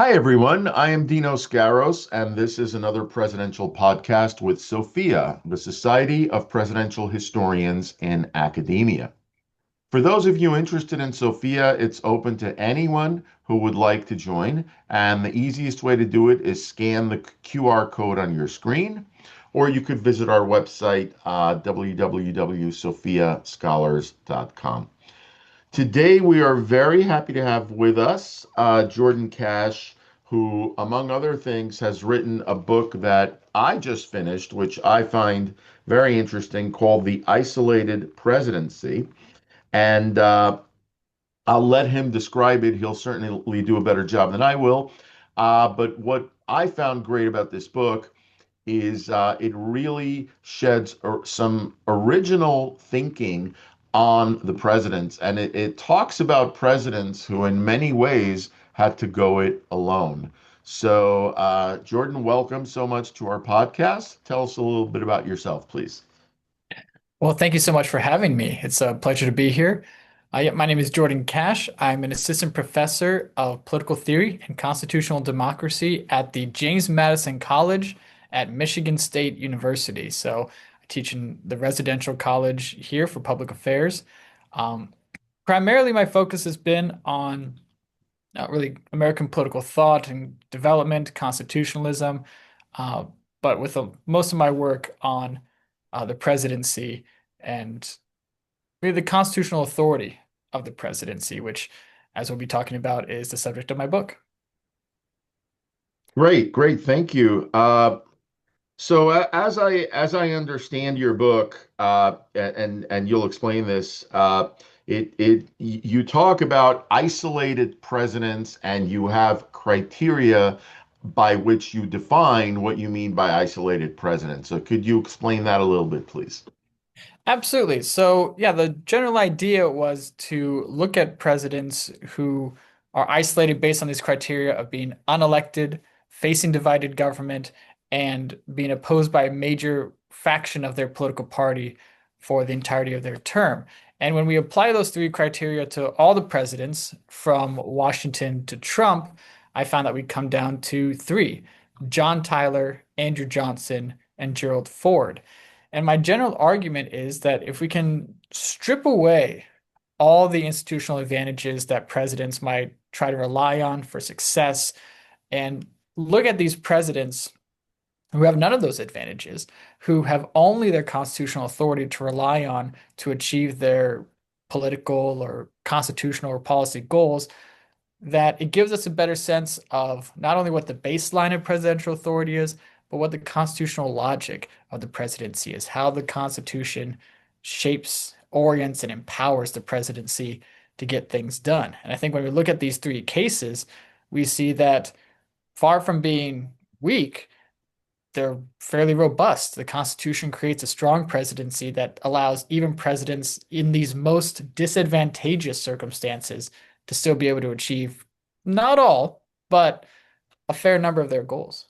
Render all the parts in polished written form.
Hi, everyone. I am Dino Scaros, and this is another presidential podcast with SOPHIA, the Society of Presidential Historians in Academia. For those of you interested in SOPHIA, it's open to anyone who would like to join, and the easiest way to do it is scan the QR code on your screen, or you could visit our website, www.sophiascholars.com. Today, we are very happy to have with us Jordan Cash, who, among other things, has written a book that I just finished, which I find very interesting, called The Isolated Presidency. And I'll let him describe it. He'll certainly do a better job than I will. But what I found great about this book is it really sheds some original thinking on the presidents, and it talks about presidents who, in many ways, had to go it alone. So, Jordan, welcome so much to our podcast. Tell us a little bit about yourself, please. Well, thank you so much for having me. It's a pleasure to be here. My name is Jordan Cash. I'm an assistant professor of political theory and constitutional democracy at the James Madison College at Michigan State University. So I teach in the residential college here for public affairs. Um, Primarily, my focus has been on really American political thought and development, constitutionalism, uh, but with most of my work on the presidency and really the constitutional authority of the presidency, which, as we'll be talking about, is the subject of my book. Great, great, thank you. So as I understand your book, and you'll explain this, you talk about isolated presidents, and you have criteria by which you define what you mean by isolated president. So could you explain that a little bit, please? Absolutely. So, yeah, the general idea was to look at presidents who are isolated based on these criteria of being unelected, facing divided government, and being opposed by a major faction of their political party for the entirety of their term. And when we apply those three criteria to all the presidents from Washington to Trump, I found that we come down to three: John Tyler, Andrew Johnson, and Gerald Ford. And my general argument is that if we can strip away all the institutional advantages that presidents might try to rely on for success and look at these presidents who have none of those advantages, who have only their constitutional authority to rely on to achieve their political or constitutional or policy goals, that it gives us a better sense of not only what the baseline of presidential authority is, but what the constitutional logic of the presidency is, how the Constitution shapes, orients, and empowers the presidency to get things done. And I think when we look at these three cases, we see that far from being weak, they're fairly robust. The Constitution creates a strong presidency that allows even presidents in these most disadvantageous circumstances to still be able to achieve not all, but a fair number of their goals.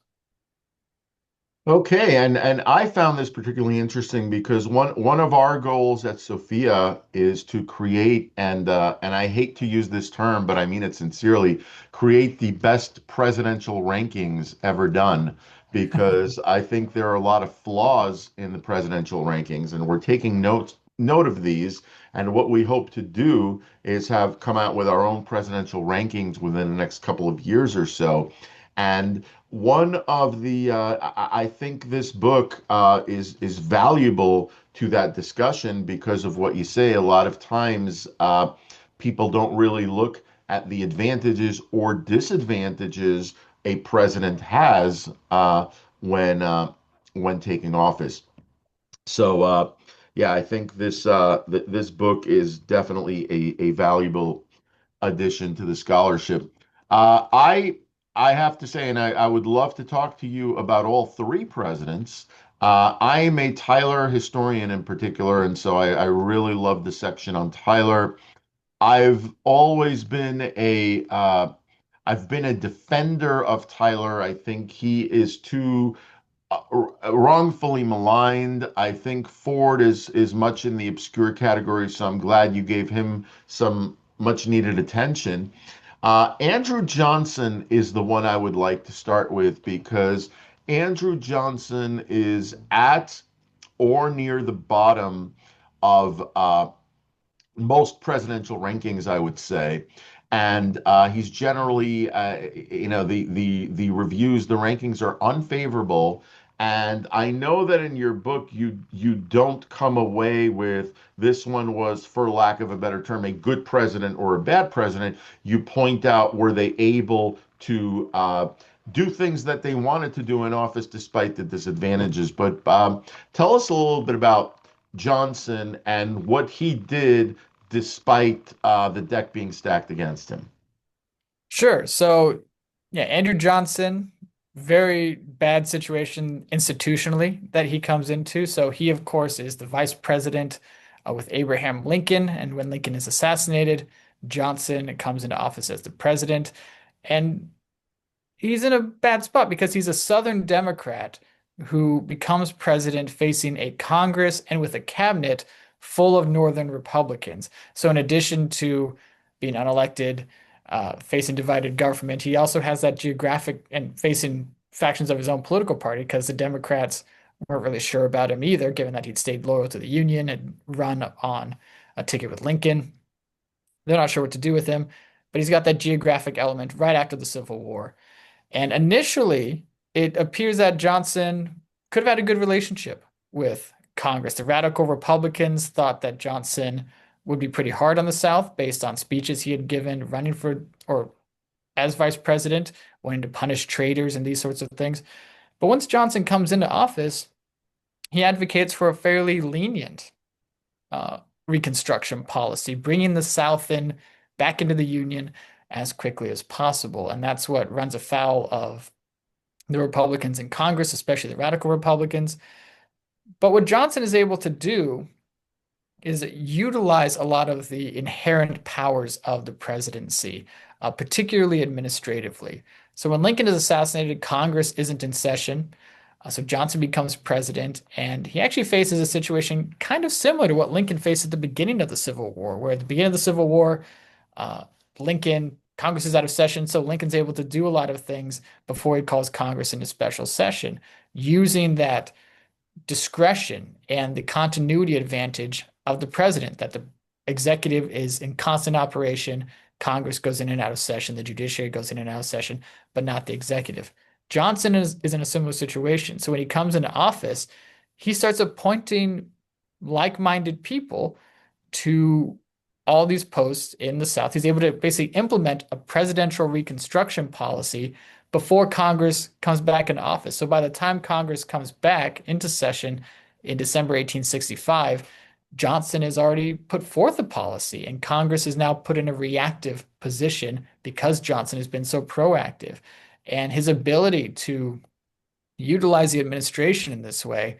Okay, and I found this particularly interesting because one of our goals at Sophia is to create, and I hate to use this term, but I mean it sincerely, create the best presidential rankings ever done, because I think there are a lot of flaws in the presidential rankings, and we're taking note of these. And what we hope to do is have come out with our own presidential rankings within the next couple of years or so. And one of the I think this book is valuable to that discussion because of what you say. A lot of times, people don't really look at the advantages or disadvantages a president has when when taking office. So, yeah, I think this book is definitely a valuable addition to the scholarship. Uh, I I have to say, and I would love to talk to you about all three presidents. I'm a Tyler historian in particular, and so I really love the section on Tyler. I've always been I've been a defender of Tyler. I think he is too wrongfully maligned. I think Ford is much in the obscure category, so I'm glad you gave him some much needed attention. Andrew Johnson is the one I would like to start with because Andrew Johnson is at or near the bottom of most presidential rankings, I would say. And he's generally, the reviews, the rankings are unfavorable. And I know that in your book, you don't come away with this one was, for lack of a better term, a good president or a bad president. You point out were they able to do things that they wanted to do in office despite the disadvantages. But tell us a little bit about Johnson and what he did despite the deck being stacked against him. Sure. So, yeah, Andrew Johnson, very bad situation institutionally that he comes into. So, he, of course, is the vice president with Abraham Lincoln. And when Lincoln is assassinated, Johnson comes into office as the president. And he's in a bad spot because he's a Southern Democrat who becomes president facing a Congress and with a cabinet full of Northern Republicans. So, in addition to being unelected, facing divided government, he also has that geographic and facing factions of his own political party because the Democrats weren't really sure about him either, given that he'd stayed loyal to the Union and run on a ticket with Lincoln. They're not sure what to do with him, but he's got that geographic element right after the Civil War. And initially, it appears that Johnson could have had a good relationship with Congress. The radical Republicans thought that Johnson would be pretty hard on the South based on speeches he had given running for or as vice president, wanting to punish traitors and these sorts of things. But once Johnson comes into office, he advocates for a fairly lenient uh, Reconstruction policy, bringing the South in back into the Union as quickly as possible. And that's what runs afoul of the Republicans in Congress, especially the radical Republicans. But what Johnson is able to do is utilize a lot of the inherent powers of the presidency, particularly administratively. So when Lincoln is assassinated, Congress isn't in session. So Johnson becomes president, and he actually faces a situation kind of similar to what Lincoln faced at the beginning of the Civil War, where at the beginning of the Civil War, uh, Congress is out of session, so Lincoln's able to do a lot of things before he calls Congress into special session, using that discretion and the continuity advantage of the president, that the executive is in constant operation, Congress goes in and out of session, the judiciary goes in and out of session, but not the executive. Johnson is in a similar situation. So when he comes into office, he starts appointing like-minded people to all these posts in the South. He's able to basically implement a presidential reconstruction policy before Congress comes back in office. So by the time Congress comes back into session in December 1865, Johnson has already put forth a policy, and Congress is now put in a reactive position because Johnson has been so proactive. And his ability to utilize the administration in this way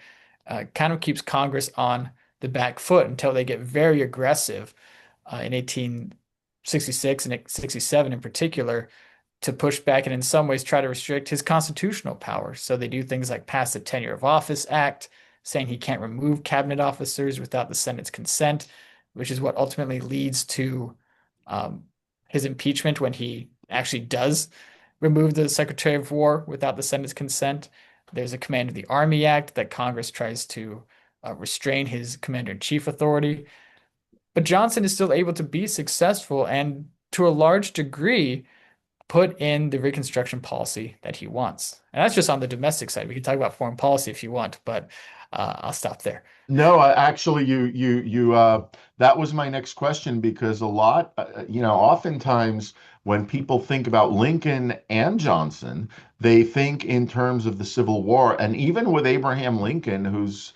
kind of keeps Congress on the back foot until they get very aggressive in 1866 and 67 in particular to push back and in some ways try to restrict his constitutional power. So they do things like pass the Tenure of Office Act, saying he can't remove cabinet officers without the Senate's consent, which is what ultimately leads to his impeachment when he actually does remove the Secretary of War without the Senate's consent. There's a Command of the Army Act that Congress tries to restrain his commander-in-chief authority. But Johnson is still able to be successful and to a large degree put in the Reconstruction policy that he wants. And that's just on the domestic side. We can talk about foreign policy if you want, but I'll stop there. No, actually, that was my next question because a lot, oftentimes when people think about Lincoln and Johnson, they think in terms of the Civil War, and even with Abraham Lincoln, who's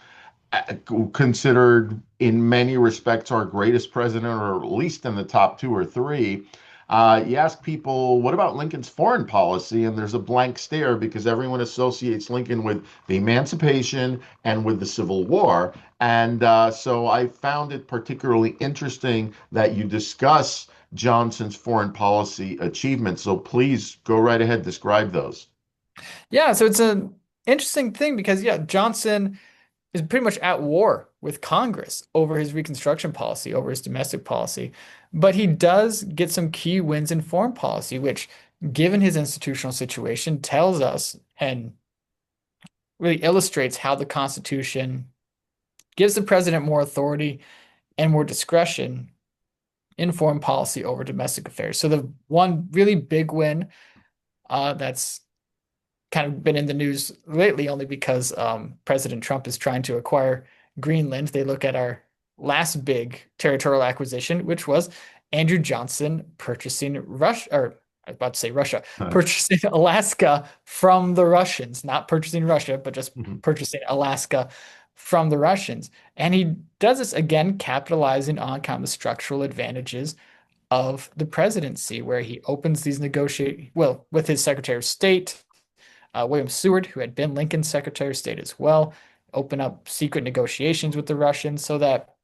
considered in many respects our greatest president, or at least in the top two or three. You ask people, what about Lincoln's foreign policy? And there's a blank stare because everyone associates Lincoln with the Emancipation and with the Civil War. And so I found it particularly interesting that you discuss Johnson's foreign policy achievements. So please go right ahead, describe those. Yeah, so it's an interesting thing because, yeah, Johnson is pretty much at war with Congress over his Reconstruction policy, over his domestic policy. But he does get some key wins in foreign policy, which, given his institutional situation, tells us and really illustrates how the Constitution gives the president more authority and more discretion in foreign policy over domestic affairs. So the one really big win that's kind of been in the news lately only because President Trump is trying to acquire Greenland. They look at our last big territorial acquisition, which was Andrew Johnson purchasing Russia, or I was about to say Russia, purchasing Alaska from the Russians, not purchasing Russia, but just Mhm. purchasing Alaska from the Russians. And he does this again, capitalizing on kind of the structural advantages of the presidency, where he opens these negotiate well with his Secretary of State, William Seward, who had been Lincoln's Secretary of State as well, open up secret negotiations with the Russians so that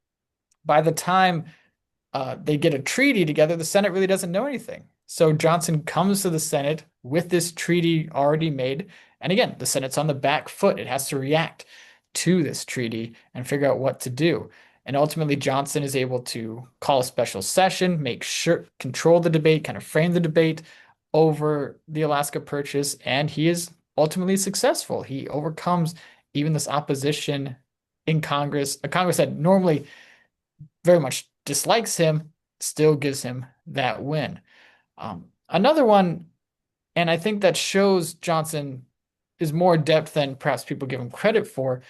by the time they get a treaty together, the Senate really doesn't know anything. So Johnson comes to the Senate with this treaty already made. And again, the Senate's on the back foot. It has to react to this treaty and figure out what to do. And ultimately, Johnson is able to call a special session, make sure, control the debate, kind of frame the debate over the Alaska Purchase, and he is ultimately successful. He overcomes even this opposition in Congress, a Congress that normally very much dislikes him, still gives him that win. Another one, and I think that shows Johnson is more adept than perhaps people give him credit for,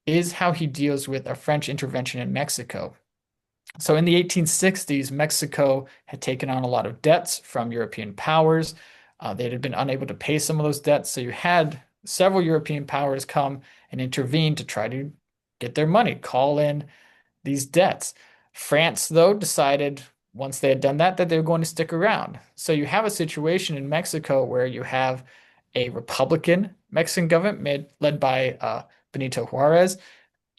is how he deals with a French intervention in Mexico. So in the 1860s, Mexico had taken on a lot of debts from European powers. They had been unable to pay some of those debts. So you had several European powers come and intervene to try to get their money, call in these debts. France, though, decided once they had done that, that they were going to stick around. So you have a situation in Mexico where you have a Republican Mexican government led by Benito Juarez,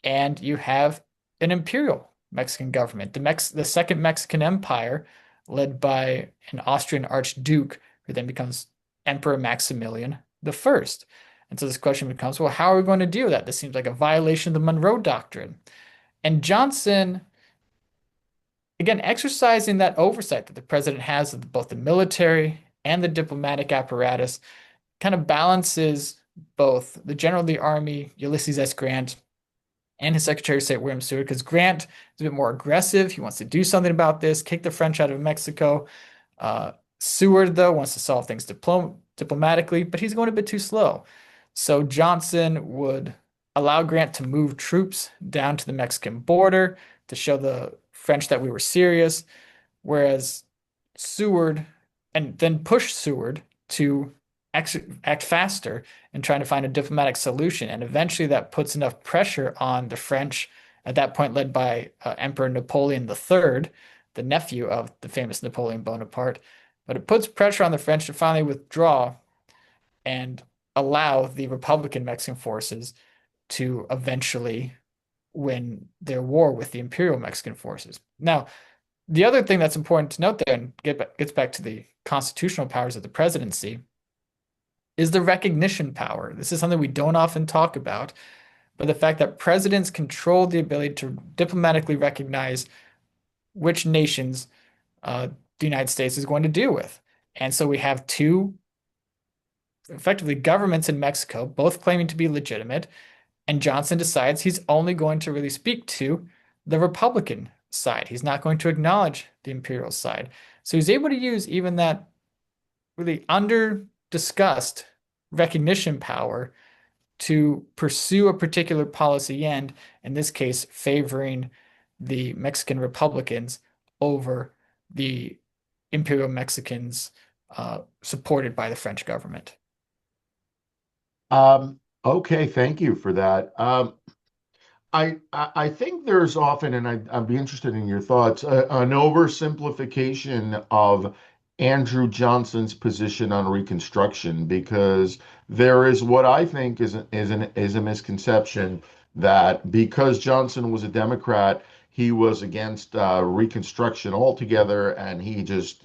and you have an imperial Mexican government, the Second Mexican Empire, led by an Austrian Archduke, who then becomes Emperor Maximilian the First. And so this question becomes, well, how are we going to deal with that? This seems like a violation of the Monroe Doctrine. And Johnson, again, exercising that oversight that the president has of both the military and the diplomatic apparatus, kind of balances both the General of the Army, Ulysses S. Grant, and his Secretary of State, William Seward, because Grant is a bit more aggressive. He wants to do something about this, kick the French out of Mexico. Seward, though, wants to solve things diplomatically, but he's going a bit too slow. So Johnson would allow Grant to move troops down to the Mexican border to show the French that we were serious, whereas Seward, and then push Seward to act faster in trying to find a diplomatic solution. And eventually that puts enough pressure on the French, at that point led by Emperor Napoleon III, the nephew of the famous Napoleon Bonaparte. But it puts pressure on the French to finally withdraw and allow the Republican Mexican forces to eventually win their war with the Imperial Mexican forces. Now, the other thing that's important to note there, and gets back to the constitutional powers of the presidency, is the recognition power. This is something we don't often talk about, but the fact that presidents control the ability to diplomatically recognize which nations the United States is going to deal with. And so we have two effectively governments in Mexico, both claiming to be legitimate, and Johnson decides he's only going to really speak to the Republican side. He's not going to acknowledge the imperial side. So he's able to use even that really under discussed recognition power to pursue a particular policy end, in this case, favoring the Mexican Republicans over the Imperial Mexicans supported by the French government. Okay, thank you for that. I think there's often, and I'd be interested in your thoughts, an oversimplification of Andrew Johnson's position on Reconstruction, because there is what I think is a misconception that because Johnson was a Democrat, he was against Reconstruction altogether, and he just,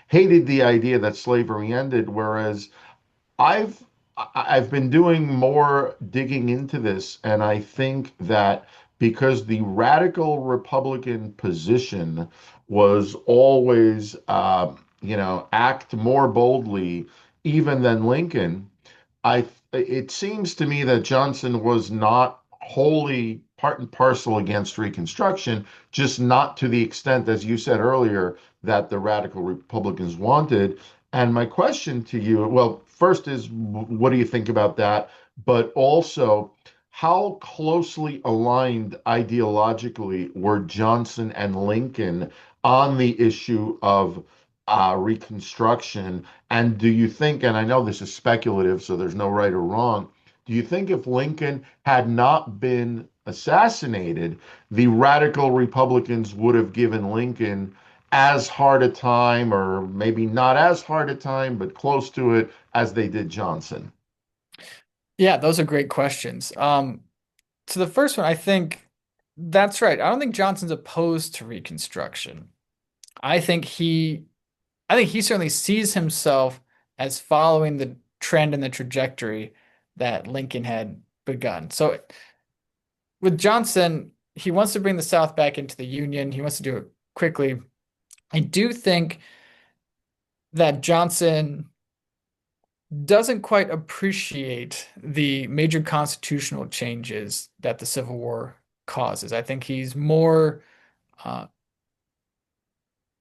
hated the idea that slavery ended. Whereas I've I've been doing more digging into this, and I think that because the radical Republican position was always, act more boldly, even than Lincoln, it seems to me that Johnson was not wholly part and parcel against Reconstruction, just not to the extent, as you said earlier, that the radical Republicans wanted. And my question to you, well, first is what do you think about that? But also, how closely aligned ideologically were Johnson and Lincoln on the issue of Reconstruction? And do you think, and I know this is speculative, so there's no right or wrong, do you think if Lincoln had not been assassinated, the radical Republicans would have given Lincoln as hard a time, or maybe not as hard a time, but close to it, as they did Johnson? Yeah, those are great questions. To the first one, I think that's right. I don't think Johnson's opposed to Reconstruction. I think he I think he certainly sees himself as following the trend and the trajectory that Lincoln had begun. So with Johnson, he wants to bring the South back into the Union. He wants to do it quickly. I do think that Johnson doesn't quite appreciate the major constitutional changes that the Civil War causes. I think uh,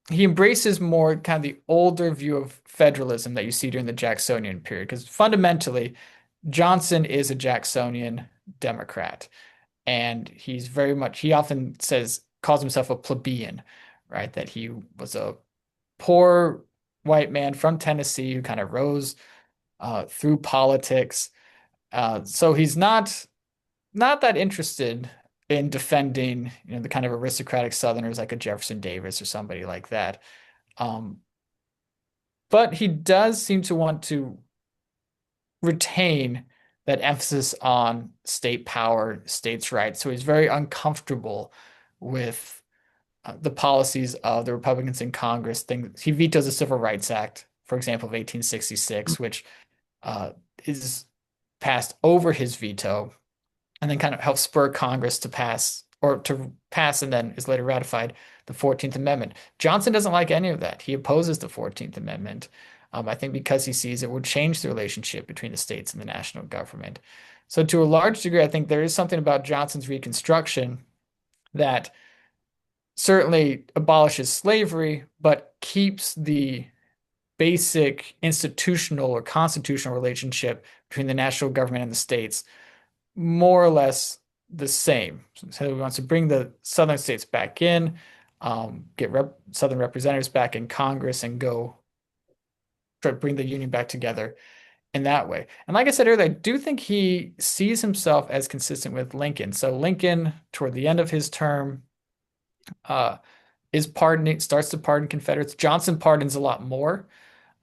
he embraces more kind of the older view of federalism that you see during the Jacksonian period, because fundamentally, Johnson is a Jacksonian Democrat, and he often calls himself a plebeian, right? That he was a poor white man from Tennessee who kind of rose through politics. So he's not that interested in defending, the kind of aristocratic Southerners like a Jefferson Davis or somebody like that. Um, but he does seem to want to retain that emphasis on state power, states' rights. So he's very uncomfortable with the policies of the Republicans in Congress. He vetoes the Civil Rights Act, for example, of 1866, which uh, is passed over his veto, and then kind of helped spur Congress to pass and then is later ratified the 14th Amendment. Johnson doesn't like any of that. He opposes the 14th Amendment. I think because he sees it would change the relationship between the states and the national government. So to a large degree, I think there is something about Johnson's Reconstruction that certainly abolishes slavery, but keeps the basic institutional or constitutional relationship between the national government and the states more or less the same. So he wants to bring the southern states back in, get southern representatives back in Congress, and go try to bring the union back together in that way. And like I said earlier, I do think he sees himself as consistent with Lincoln. So Lincoln, toward the end of his term, uh, starts to pardon Confederates. Johnson pardons a lot more.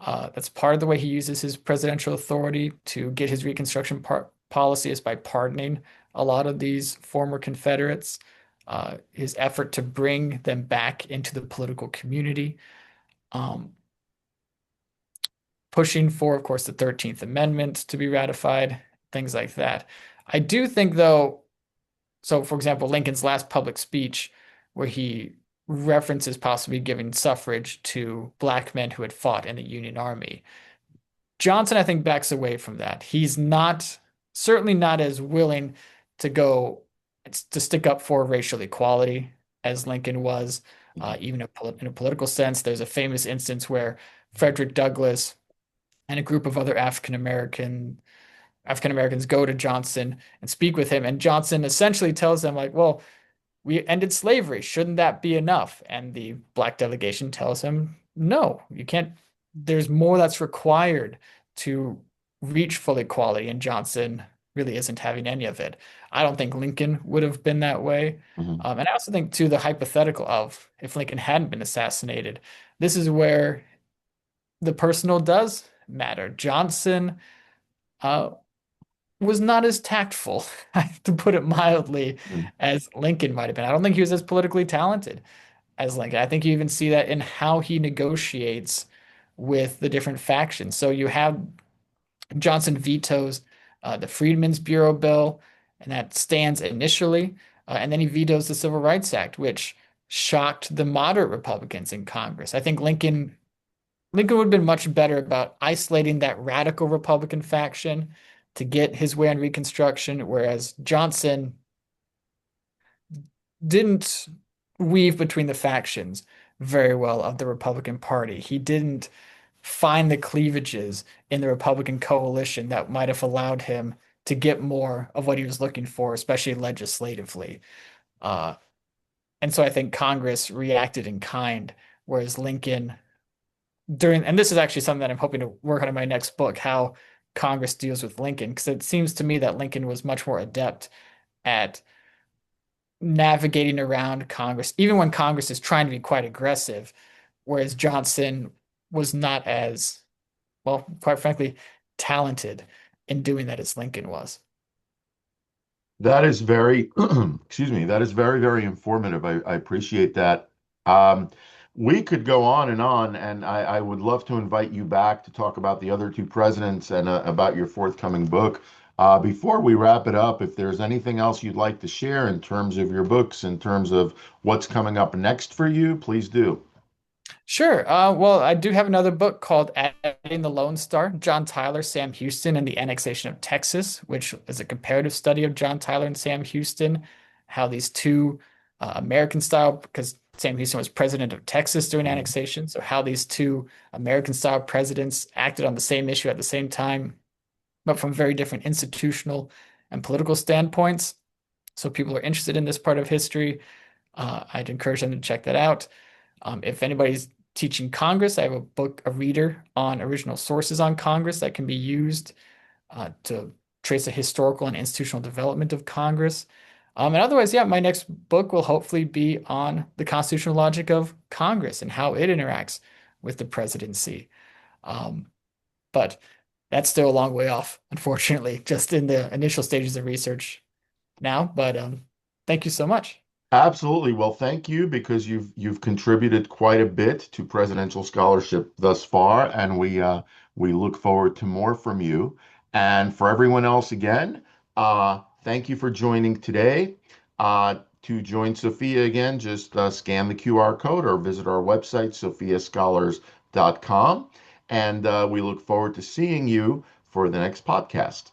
That's part of the way he uses his presidential authority to get his Reconstruction policy is by pardoning a lot of these former Confederates. His effort to bring them back into the political community, um, pushing for, of course, the 13th Amendment to be ratified, things like that. I do think, though, so for example, Lincoln's last public speech, where he references possibly giving suffrage to black men who had fought in the Union Army. Johnson, I think, backs away from that. He's certainly not as willing to go to stick up for racial equality as Lincoln was, even in a political sense. There's a famous instance where Frederick Douglass and a group of other African Americans go to Johnson and speak with him, and Johnson essentially tells them like, "Well, we ended slavery. Shouldn't that be enough?" And the black delegation tells him, "No, you can't. There's more that's required to reach full equality." And Johnson really isn't having any of it. I don't think Lincoln would have been that way. Mhm. And I also think, too, the hypothetical of if Lincoln hadn't been assassinated, this is where the personal does matter. Johnson uh, was not as tactful, to put it mildly, Mhm. as Lincoln might have been. I don't think he was as politically talented as Lincoln. I think you even see that in how he negotiates with the different factions. So you have Johnson vetoes the Freedmen's Bureau bill, and that stands initially. And then he vetoes the Civil Rights Act, which shocked the moderate Republicans in Congress. I think Lincoln would have been much better about isolating that radical Republican faction to get his way on Reconstruction, whereas Johnson didn't weave between the factions very well of the Republican Party. He didn't find the cleavages in the Republican coalition that might have allowed him to get more of what he was looking for, especially legislatively. Uh, and so I think Congress reacted in kind, whereas Lincoln and this is actually something that I'm hoping to work on in my next book, how Congress deals with Lincoln, because it seems to me that Lincoln was much more adept at navigating around Congress, even when Congress is trying to be quite aggressive, whereas Johnson was not as, well, quite frankly, talented in doing that as Lincoln was. That is very, excuse me, that is very, very informative. I appreciate that. Um, we could go on, and I would love to invite you back to talk about the other two presidents and about your forthcoming book. Before we wrap it up, if there's anything else you'd like to share in terms of your books, in terms of what's coming up next for you, please do. Sure. Well, I do have another book called Adding the Lone Star, John Tyler, Sam Houston, and the Annexation of Texas, which is a comparative study of John Tyler and Sam Houston, how these two American style, because Sam Houston was president of Texas during annexation, so how these two American style presidents acted on the same issue at the same time, but from very different institutional and political standpoints. So people are interested in this part of history. I'd encourage them to check that out. If anybody's teaching Congress, I have a book, a reader on original sources on Congress that can be used to trace the historical and institutional development of Congress. And otherwise, yeah, my next book will hopefully be on the constitutional logic of Congress and how it interacts with the presidency. Um, but that's still a long way off, unfortunately, just in the initial stages of research now. But thank you so much. Absolutely. Well, thank you because you've contributed quite a bit to presidential scholarship thus far, and we look forward to more from you. And for everyone else, again, thank you for joining today. To join Sophia again, just scan the QR code or visit our website, sophiascholars.com, and we look forward to seeing you for the next podcast.